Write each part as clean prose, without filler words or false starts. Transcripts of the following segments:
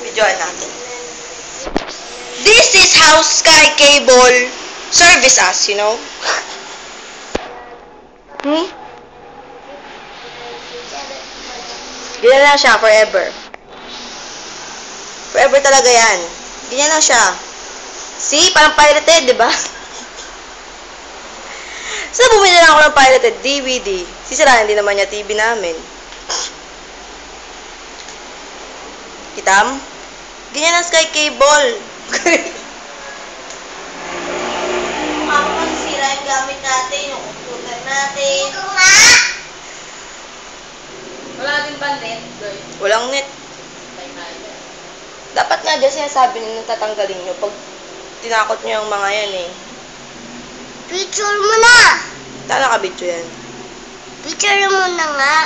Videoan natin. This is how Sky Cable service us, you know? Ganyan lang siya, forever. Forever talaga yan. Ganyan lang siya. See? Parang pirated, di ba? So, bumili lang ako ng pirated DVD. Sisirahan din naman niya TV namin. Kitam? Ganyan ang Sky Cable. Ako masisira yung gamit natin, yung computer natin. Wala din ba net, Doy? Walang net. Dapat nga dyan sinasabi nyo tatanggalin nyo pag tinakot nyo yung mga yan eh. Picture mo na! Saan nakabidyo yan? Picture mo na nga.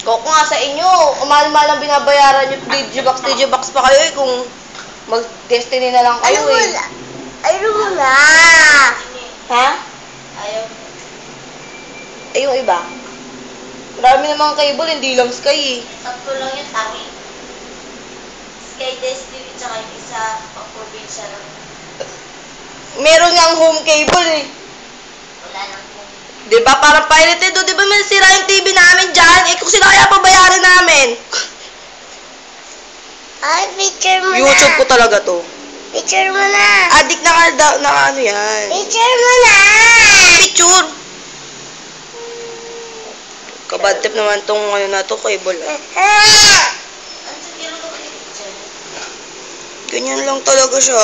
Koko nga sa inyo, umahal-mahal ang binabayaran nyo, Digibox pa kayo eh, kung mag-destiny na lang kayo eh. Ayaw mo na! Ha? Ayaw. Eh yung iba? Marami namang cable, hindi lang Sky eh. Tatlo lang yung tangi. Sky Destiny, tsaka yung isa pang-probinsya lang. Meron nga ang home cable eh. Wala nang kung. Diba? Parang pirated o. Diba may sira yung TV namin dyan? Eh kung sila kaya pabayarin namin? Ay, picture mo YouTube ko talaga to. Picture mo na! Addict na ano yan. Picture mo na! Picture! Kabad trip naman tong ano na to, cable. Ano sa kilo ka picture? Ganyan lang talaga siya.